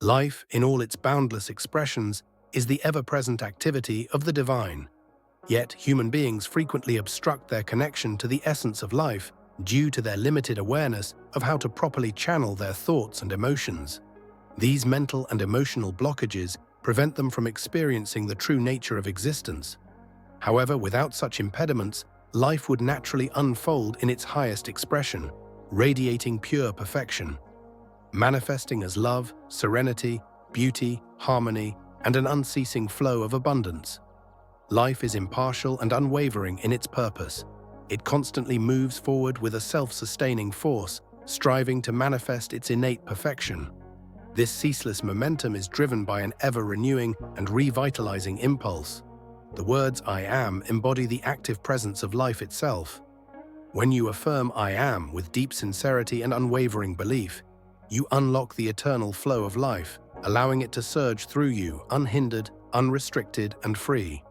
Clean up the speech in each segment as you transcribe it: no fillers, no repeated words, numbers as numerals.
Life, in all its boundless expressions, is the ever-present activity of the divine. Yet, human beings frequently obstruct their connection to the essence of life due to their limited awareness of how to properly channel their thoughts and emotions. These mental and emotional blockages prevent them from experiencing the true nature of existence. However, without such impediments, life would naturally unfold in its highest expression, radiating pure perfection, manifesting as love, serenity, beauty, harmony, and an unceasing flow of abundance. Life is impartial and unwavering in its purpose. It constantly moves forward with a self-sustaining force, striving to manifest its innate perfection. This ceaseless momentum is driven by an ever-renewing and revitalizing impulse. The words "I am" embody the active presence of life itself. When you affirm "I am" with deep sincerity and unwavering belief, you unlock the eternal flow of life, allowing it to surge through you unhindered, unrestricted, and free.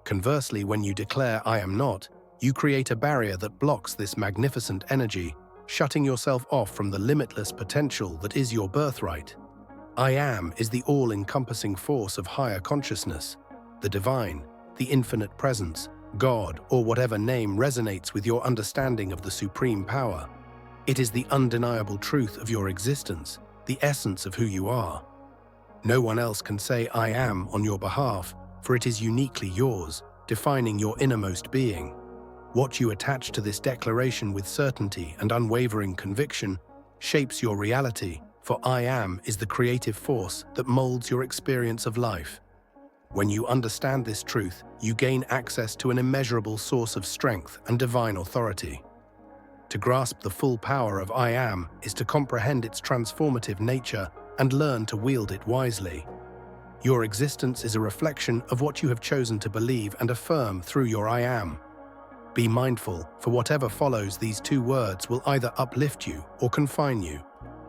Conversely, when you declare "I am not," you create a barrier that blocks this magnificent energy, shutting yourself off from the limitless potential that is your birthright. I am is the all-encompassing force of higher consciousness, the divine, the infinite presence, God, or whatever name resonates with your understanding of the supreme power. It is the undeniable truth of your existence, the essence of who you are. No one else can say "I am" on your behalf, for it is uniquely yours, defining your innermost being. What you attach to this declaration with certainty and unwavering conviction shapes your reality, for I am is the creative force that molds your experience of life. When you understand this truth, you gain access to an immeasurable source of strength and divine authority. To grasp the full power of I am is to comprehend its transformative nature and learn to wield it wisely. Your existence is a reflection of what you have chosen to believe and affirm through your I am. Be mindful, for whatever follows these two words will either uplift you or confine you.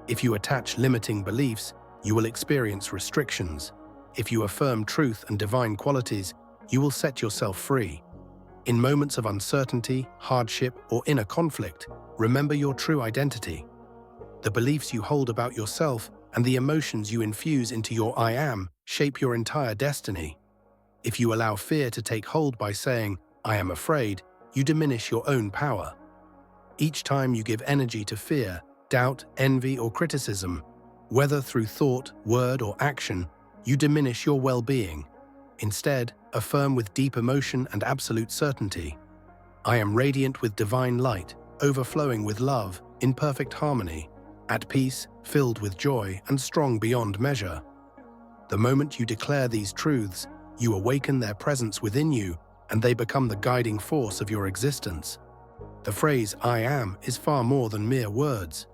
If you attach limiting beliefs, you will experience restrictions. If you affirm truth and divine qualities, you will set yourself free. In moments of uncertainty, hardship, or inner conflict, remember your true identity. The beliefs you hold about yourself and the emotions you infuse into your I am shape your entire destiny. If you allow fear to take hold by saying, "I am afraid," you diminish your own power. Each time you give energy to fear, doubt, envy, or criticism, whether through thought, word, or action, you diminish your well-being. Instead, affirm with deep emotion and absolute certainty, "I am radiant with divine light, overflowing with love, in perfect harmony, at peace, filled with joy, and strong beyond measure." The moment you declare these truths, you awaken their presence within you, and they become the guiding force of your existence. The phrase "I am" is far more than mere words.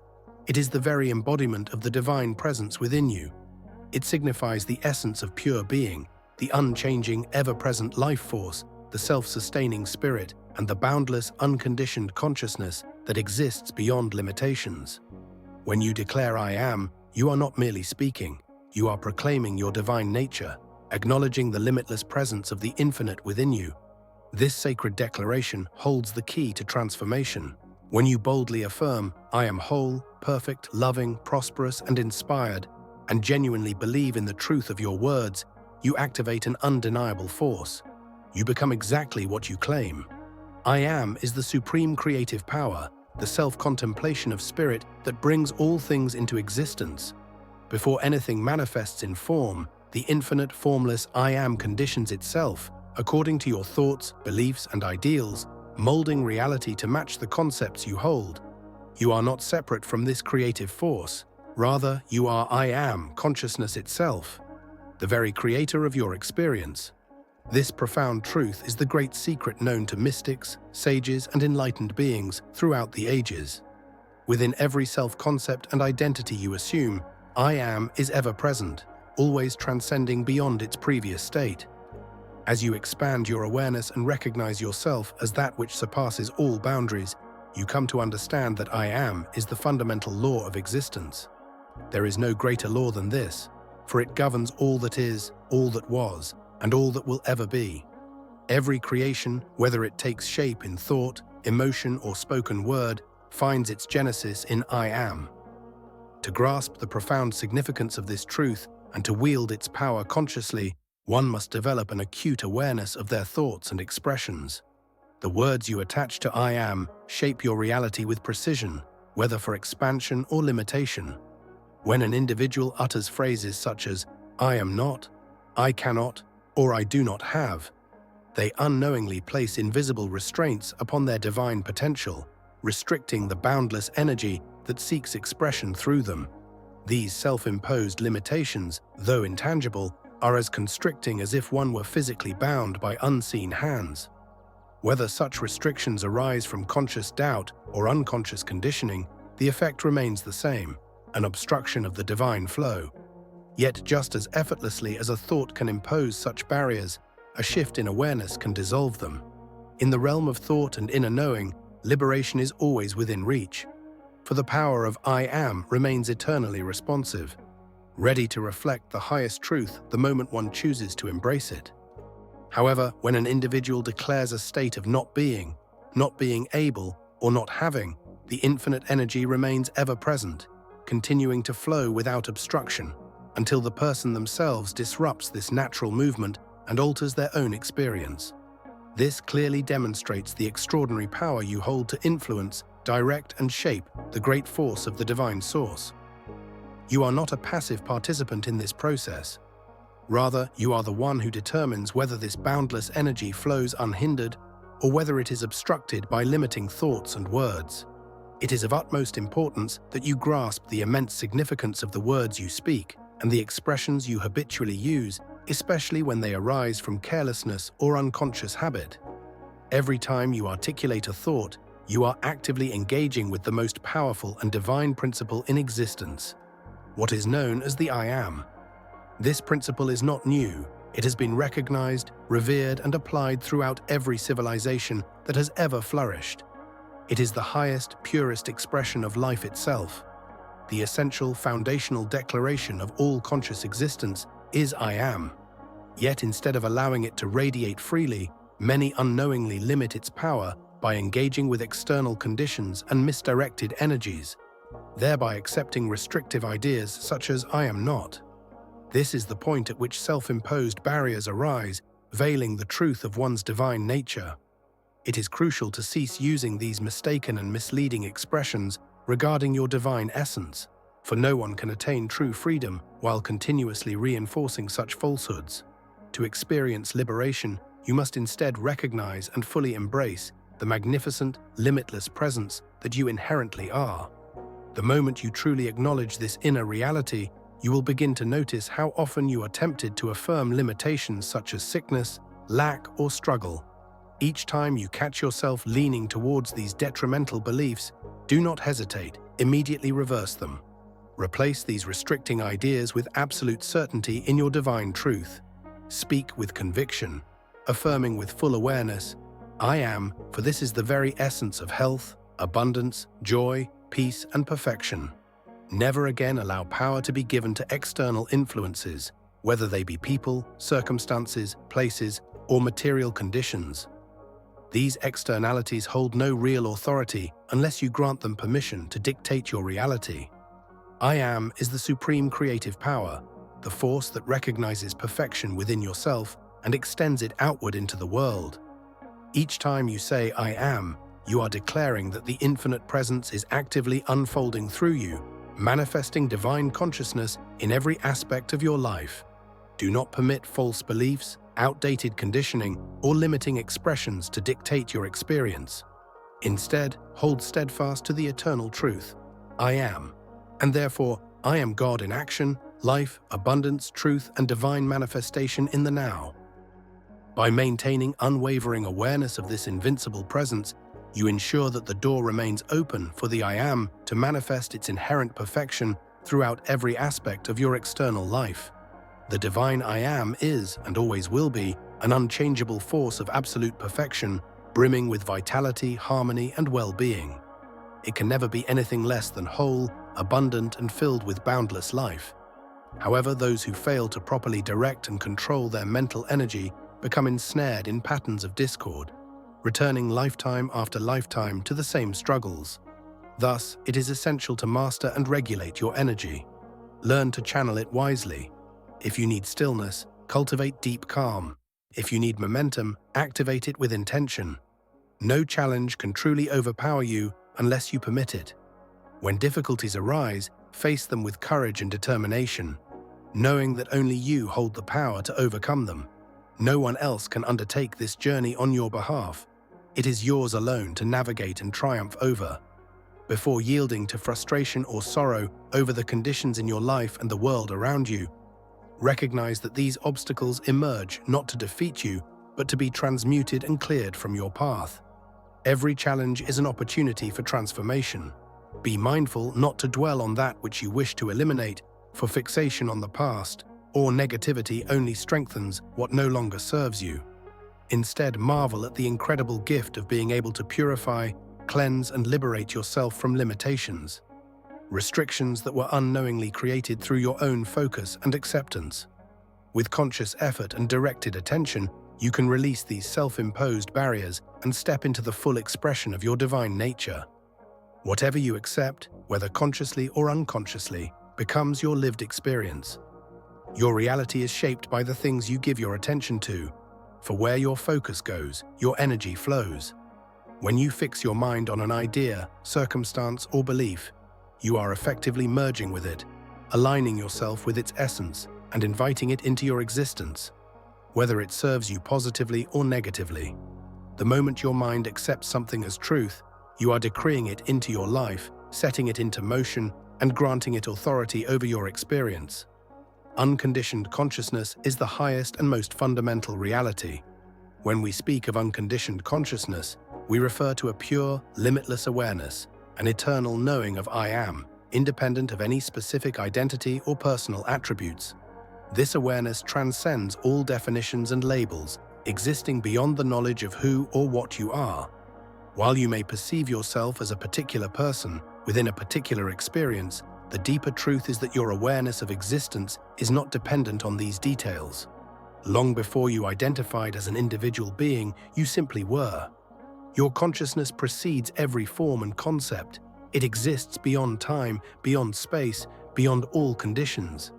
It is the very embodiment of the divine presence within you. It signifies the essence of pure being, the unchanging, ever-present life force, the self-sustaining spirit, and the boundless, unconditioned consciousness that exists beyond limitations. When you declare "I am," you are not merely speaking, you are proclaiming your divine nature, acknowledging the limitless presence of the infinite within you. This sacred declaration holds the key to transformation. When you boldly affirm, "I am whole, perfect, loving, prosperous, and inspired," and genuinely believe in the truth of your words, you activate an undeniable force. You become exactly what you claim. I am is the supreme creative power, the self-contemplation of spirit that brings all things into existence. Before anything manifests in form, the infinite formless I am conditions itself, according to your thoughts, beliefs, and ideals, molding reality to match the concepts you hold. You are not separate from this creative force. Rather, you are I am consciousness itself, the very creator of your experience. This profound truth is the great secret known to mystics, sages, and enlightened beings throughout the ages. Within every self-concept and identity you assume, I am is ever present, always transcending beyond its previous state. As you expand your awareness and recognize yourself as that which surpasses all boundaries, you come to understand that I am is the fundamental law of existence. There is no greater law than this, for it governs all that is, all that was, and all that will ever be. Every creation, whether it takes shape in thought, emotion, or spoken word, finds its genesis in I am. To grasp the profound significance of this truth and to wield its power consciously, one must develop an acute awareness of their thoughts and expressions. The words you attach to I am shape your reality with precision, whether for expansion or limitation. When an individual utters phrases such as I am not, I cannot, or I do not have, they unknowingly place invisible restraints upon their divine potential, restricting the boundless energy that seeks expression through them. These self-imposed limitations, though intangible, are as constricting as if one were physically bound by unseen hands. Whether such restrictions arise from conscious doubt or unconscious conditioning, the effect remains the same, an obstruction of the divine flow. Yet just as effortlessly as a thought can impose such barriers, a shift in awareness can dissolve them. In the realm of thought and inner knowing, liberation is always within reach, for the power of I am remains eternally responsive, ready to reflect the highest truth the moment one chooses to embrace it. However, when an individual declares a state of not being able, or not having, the infinite energy remains ever present, continuing to flow without obstruction, until the person themselves disrupts this natural movement and alters their own experience. This clearly demonstrates the extraordinary power you hold to influence, direct, and shape the great force of the divine source. You are not a passive participant in this process. Rather, you are the one who determines whether this boundless energy flows unhindered or whether it is obstructed by limiting thoughts and words. It is of utmost importance that you grasp the immense significance of the words you speak and the expressions you habitually use, especially when they arise from carelessness or unconscious habit. Every time you articulate a thought, you are actively engaging with the most powerful and divine principle in existence, what is known as the I am. This principle is not new. It has been recognized, revered, and applied throughout every civilization that has ever flourished. It is the highest, purest expression of life itself. The essential, foundational declaration of all conscious existence is I am. Yet instead of allowing it to radiate freely, many unknowingly limit its power by engaging with external conditions and misdirected energies, thereby accepting restrictive ideas such as I am not. This is the point at which self-imposed barriers arise, veiling the truth of one's divine nature. It is crucial to cease using these mistaken and misleading expressions regarding your divine essence, for no one can attain true freedom while continuously reinforcing such falsehoods. To experience liberation, you must instead recognize and fully embrace the magnificent, limitless presence that you inherently are. The moment you truly acknowledge this inner reality, you will begin to notice how often you are tempted to affirm limitations such as sickness, lack, or struggle. Each time you catch yourself leaning towards these detrimental beliefs, do not hesitate, immediately reverse them. Replace these restricting ideas with absolute certainty in your divine truth. Speak with conviction, affirming with full awareness, I am, for this is the very essence of health, abundance, joy, peace, and perfection. Never again allow power to be given to external influences, whether they be people, circumstances, places, or material conditions. These externalities hold no real authority unless you grant them permission to dictate your reality. I am is the supreme creative power, the force that recognizes perfection within yourself and extends it outward into the world. Each time you say I am, you are declaring that the infinite presence is actively unfolding through you, manifesting divine consciousness in every aspect of your life. Do not permit false beliefs, outdated conditioning, or limiting expressions to dictate your experience. Instead, hold steadfast to the eternal truth, I am, and therefore I am God in action, life, abundance, truth, and divine manifestation in the now. By maintaining unwavering awareness of this invincible presence, you ensure that the door remains open for the I am to manifest its inherent perfection throughout every aspect of your external life. The divine I am is, and always will be, an unchangeable force of absolute perfection, brimming with vitality, harmony, and well-being. It can never be anything less than whole, abundant, and filled with boundless life. However, those who fail to properly direct and control their mental energy become ensnared in patterns of discord, returning lifetime after lifetime to the same struggles. Thus, it is essential to master and regulate your energy. Learn to channel it wisely. If you need stillness, cultivate deep calm. If you need momentum, activate it with intention. No challenge can truly overpower you unless you permit it. When difficulties arise, face them with courage and determination, knowing that only you hold the power to overcome them. No one else can undertake this journey on your behalf. It is yours alone to navigate and triumph over. Before yielding to frustration or sorrow over the conditions in your life and the world around you, recognize that these obstacles emerge not to defeat you, but to be transmuted and cleared from your path. Every challenge is an opportunity for transformation. Be mindful not to dwell on that which you wish to eliminate, for fixation on the past or negativity only strengthens what no longer serves you. Instead, marvel at the incredible gift of being able to purify, cleanse, and liberate yourself from limitations, restrictions that were unknowingly created through your own focus and acceptance. With conscious effort and directed attention, you can release these self-imposed barriers and step into the full expression of your divine nature. Whatever you accept, whether consciously or unconsciously, becomes your lived experience. Your reality is shaped by the things you give your attention to, for where your focus goes, your energy flows. When you fix your mind on an idea, circumstance, or belief, you are effectively merging with it, aligning yourself with its essence, and inviting it into your existence, whether it serves you positively or negatively. The moment your mind accepts something as truth, you are decreeing it into your life, setting it into motion, and granting it authority over your experience. Unconditioned consciousness is the highest and most fundamental reality. When we speak of unconditioned consciousness, we refer to a pure, limitless awareness, an eternal knowing of I am, independent of any specific identity or personal attributes. This awareness transcends all definitions and labels, existing beyond the knowledge of who or what you are. While you may perceive yourself as a particular person within a particular experience, the deeper truth is that your awareness of existence is not dependent on these details. Long before you identified as an individual being, you simply were. Your consciousness precedes every form and concept. It exists beyond time, beyond space, beyond all conditions.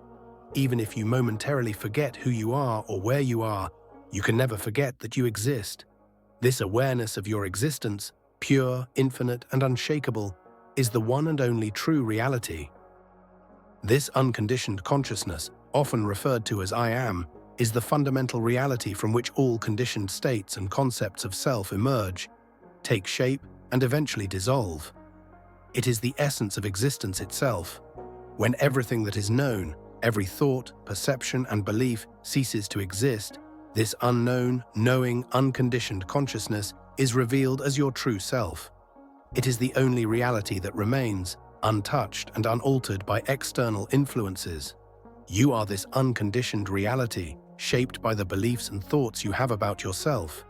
Even if you momentarily forget who you are or where you are, you can never forget that you exist. This awareness of your existence, pure, infinite, and unshakable, is the one and only true reality. This unconditioned consciousness, often referred to as I am, is the fundamental reality from which all conditioned states and concepts of self emerge, take shape, and eventually dissolve. It is the essence of existence itself. When everything that is known, every thought, perception, and belief ceases to exist, this unknown, knowing, unconditioned consciousness is revealed as your true self. It is the only reality that remains, untouched and unaltered by external influences. You are this unconditioned reality, shaped by the beliefs and thoughts you have about yourself.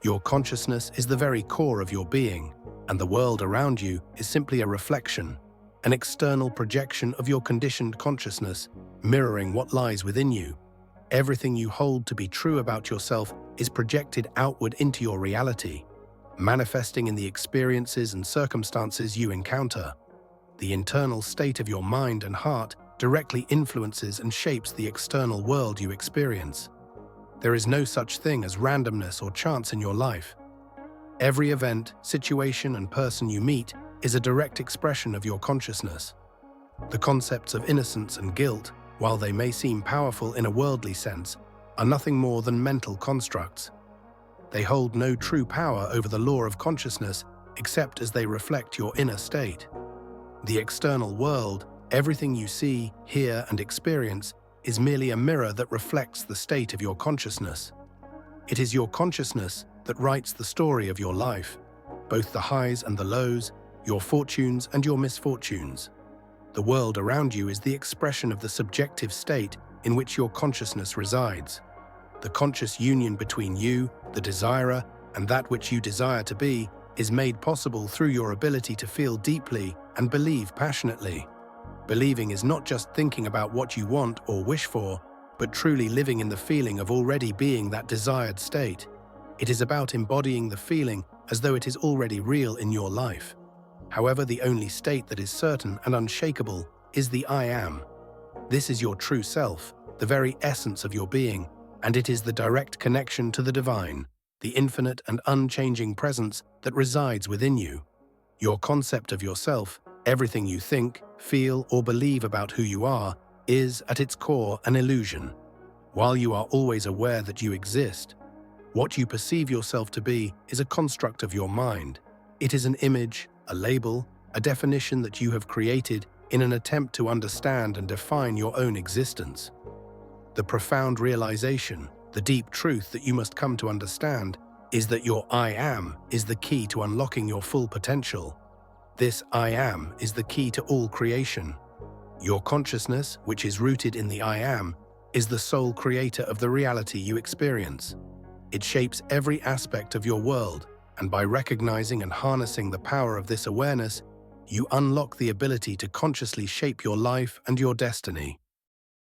Your consciousness is the very core of your being, and the world around you is simply a reflection, an external projection of your conditioned consciousness, mirroring what lies within you. Everything you hold to be true about yourself is projected outward into your reality, manifesting in the experiences and circumstances you encounter. The internal state of your mind and heart directly influences and shapes the external world you experience. There is no such thing as randomness or chance in your life. Every event, situation, and person you meet is a direct expression of your consciousness. The concepts of innocence and guilt, while they may seem powerful in a worldly sense, are nothing more than mental constructs. They hold no true power over the law of consciousness except as they reflect your inner state. The external world, everything you see, hear, and experience, is merely a mirror that reflects the state of your consciousness. It is your consciousness that writes the story of your life, both the highs and the lows, your fortunes and your misfortunes. The world around you is the expression of the subjective state in which your consciousness resides. The conscious union between you, the desirer, and that which you desire to be is made possible through your ability to feel deeply and believe passionately. Believing is not just thinking about what you want or wish for, but truly living in the feeling of already being that desired state. It is about embodying the feeling as though it is already real in your life. However, the only state that is certain and unshakable is the I am. This is your true self, the very essence of your being, and it is the direct connection to the divine, the infinite and unchanging presence that resides within you. Your concept of yourself, everything you think, feel, or believe about who you are, is, at its core, an illusion. While you are always aware that you exist, what you perceive yourself to be is a construct of your mind. It is an image, a label, a definition that you have created in an attempt to understand and define your own existence. The profound realization, the deep truth that you must come to understand, is that your I am is the key to unlocking your full potential. This I am is the key to all creation. Your consciousness, which is rooted in the I am, is the sole creator of the reality you experience. It shapes every aspect of your world, and by recognizing and harnessing the power of this awareness, you unlock the ability to consciously shape your life and your destiny.